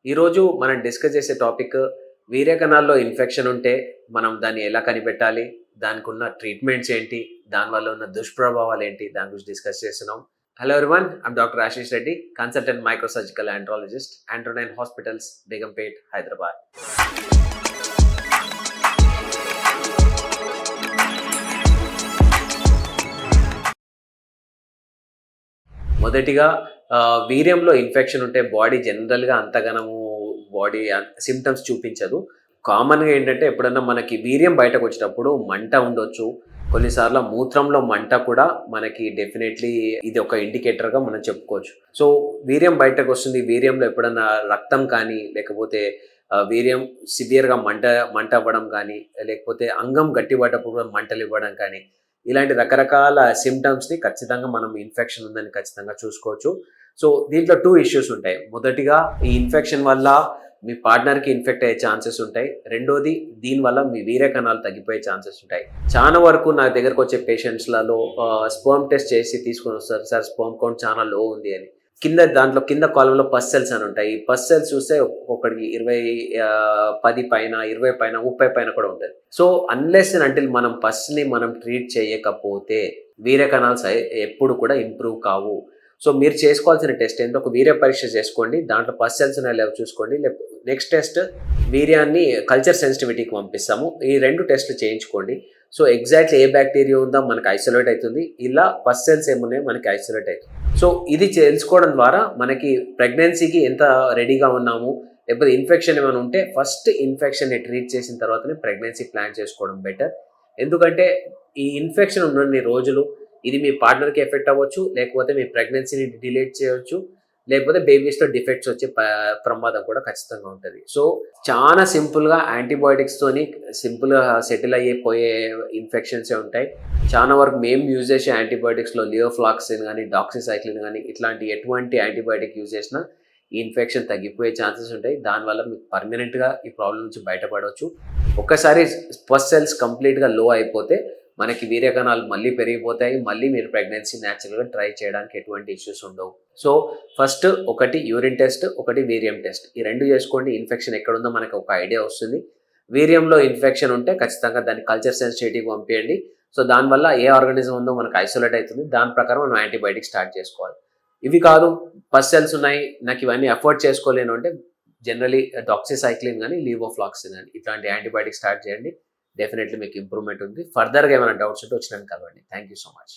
ఈరోజు మనం డిస్కస్ చేసే టాపిక్ వీర్య కణాల్లో ఇన్ఫెక్షన్ ఉంటే మనం దాన్ని ఎలా కనిపెట్టాలి, దానికి ఉన్న ట్రీట్మెంట్స్ ఏంటి, దానివల్ల ఉన్న దుష్ప్రభావాలు ఏంటి, దాని గురించి డిస్కస్ చేస్తున్నాం. Hello everyone, I'm doctor Ashish Reddy, consultant microsurgical andrologist, Andronine hospitals, Begumpet, Hyderabad. మొదటిగా వీర్యంలో ఇన్ఫెక్షన్ ఉంటే బాడీ జనరల్గా అంతగనము బాడీ సిమ్టమ్స్ చూపించదు. కామన్గా ఏంటంటే ఎప్పుడన్నా మనకి వీర్యం బయటకు వచ్చినప్పుడు మంట ఉండొచ్చు, కొన్నిసార్లు మూత్రంలో మంట కూడా మనకి డెఫినెట్లీ ఇది ఒక ఇండికేటర్గా మనం చెప్పుకోవచ్చు. సో వీర్యం బయటకు వస్తుంది, వీర్యంలో ఎప్పుడన్నా రక్తం కానీ లేకపోతే వీర్యం సివియర్గా మంట అవ్వడం కానీ, లేకపోతే అంగం గట్టిపడ్డప్పుడు మంటలు ఇవ్వడం కానీ, ఇలాంటి రకరకాల సిమ్టమ్స్ని ఖచ్చితంగా మనం ఇన్ఫెక్షన్ ఉందని ఖచ్చితంగా చూసుకోవచ్చు. సో దీంట్లో 2 ఇష్యూస్ ఉంటాయి. మొదటిగా ఈ ఇన్ఫెక్షన్ వల్ల మీ పార్ట్నర్కి ఇన్ఫెక్ట్ అయ్యే ఛాన్సెస్ ఉంటాయి. రెండోది దీనివల్ల మీ వీర్య కణాలు తగ్గిపోయే ఛాన్సెస్ ఉంటాయి. చాలా వరకు నా దగ్గరకు వచ్చే పేషెంట్స్లలో స్పర్మ్ టెస్ట్ చేసి తీసుకొని వస్తారు, సార్ స్పర్మ్ కౌంట్ చాలా లో ఉంది అని. కింద కాలంలో పస్ సెల్స్ అని ఉంటాయి. ఈ పస్ సెల్స్ చూస్తే ఒక్కొక్కడికి 10 పైన, 20 పైన, 30 పైన కూడా ఉంటుంది. సో అన్లెస్ అండ్ అంటిల్ మనం పస్ని మనం ట్రీట్ చేయకపోతే వీర్య కణాలు ఎప్పుడు కూడా ఇంప్రూవ్ కావు. సో మీరు చేసుకోవాల్సిన టెస్ట్ ఏంటో ఒక వీర్య పరీక్ష చేసుకోండి, దాంట్లో పస్ సెల్స్ లేవు చూసుకోండి. నెక్స్ట్ టెస్ట్ వీర్యాన్ని కల్చర్ సెన్సిటివిటీకి పంపిస్తాము. ఈ 2 టెస్టులు చేయించుకోండి. సో ఎగ్జాక్ట్లీ ఏ బ్యాక్టీరియా ఉందో మనకి ఐసోలేట్ అవుతుంది, ఇలా పస్ సెల్స్ ఏమున్నాయో మనకి ఐసోలేట్ అవుతుంది. సో ఇది తెలుసుకోవడం ద్వారా మనకి ప్రెగ్నెన్సీకి ఎంత రెడీగా ఉన్నాము, లేకపోతే ఇన్ఫెక్షన్ ఏమైనా ఉంటే ఫస్ట్ ఇన్ఫెక్షన్ని ట్రీట్ చేసిన తర్వాతనే ప్రెగ్నెన్సీ ప్లాన్ చేసుకోవడం బెటర్. ఎందుకంటే ఈ ఇన్ఫెక్షన్ ఉన్నన్ని రోజులు ఇది మీ పార్ట్నర్కి ఎఫెక్ట్ అవ్వచ్చు, లేకపోతే మీ ప్రెగ్నెన్సీని డిలేట్ చేయవచ్చు, లేకపోతే బేబీస్తో డిఫెక్ట్స్ వచ్చే ప్రమాదం కూడా ఖచ్చితంగా ఉంటుంది. సో చాలా సింపుల్గా యాంటీబయాటిక్స్తోని సింపుల్గా సెటిల్ అయిపోయే ఇన్ఫెక్షన్సే ఉంటాయి. చాలా వరకు మేము యూజ్ చేసే యాంటీబయాటిక్స్లో లియోఫ్లాక్సిన్ కానీ, డాక్సిసైక్లిన్ కానీ, ఇట్లాంటి ఎటువంటి యాంటీబయాటిక్ యూజ్ చేసినా ఈ ఇన్ఫెక్షన్ తగ్గిపోయే ఛాన్సెస్ ఉంటాయి. దానివల్ల మీకు పర్మనెంట్గా ఈ ప్రాబ్లం నుంచి బయటపడవచ్చు. ఒక్కసారి పస్ సెల్స్ కంప్లీట్గా లో అయిపోతే మనకి వీర్య కణాలు మళ్ళీ పెరిగిపోతాయి, మళ్ళీ మీరు ప్రెగ్నెన్సీ న్యాచురల్గా ట్రై చేయడానికి ఎటువంటి ఇష్యూస్ ఉండవు. సో ఫస్ట్ ఒకటి యూరిన్ టెస్ట్, ఒకటి వీర్యం టెస్ట్, ఈ 2 చేసుకోండి. ఇన్ఫెక్షన్ ఎక్కడుందో మనకు ఒక ఐడియా వస్తుంది. వీర్యంలో ఇన్ఫెక్షన్ ఉంటే ఖచ్చితంగా దాన్ని కల్చర్ సెన్సిటివిటీకి పంపించండి. సో దానివల్ల ఏ ఆర్గానిజం ఉందో మనకు ఐసోలేట్ అవుతుంది, దాని ప్రకారం మనం యాంటీబయాటిక్ స్టార్ట్ చేసుకోవాలి. ఇవి కాదు, పస్ సెల్స్ ఉన్నాయి, నాకు ఇవన్నీ అఫోర్డ్ చేసుకోలేను అంటే జనరలీ డాక్సిసైక్లిన్ కానీ, లియోఫ్లాక్సిన్ కానీ ఇట్లాంటి యాంటీబయాటిక్ స్టార్ట్ చేయండి. డెఫినెట్లీ మీకు ఇంప్రూవ్మెంట్ ఉంది. ఫర్దర్గా ఏమైనా డౌట్స్ ఉంటే వచ్చినాను కలవండి. Thank you so much.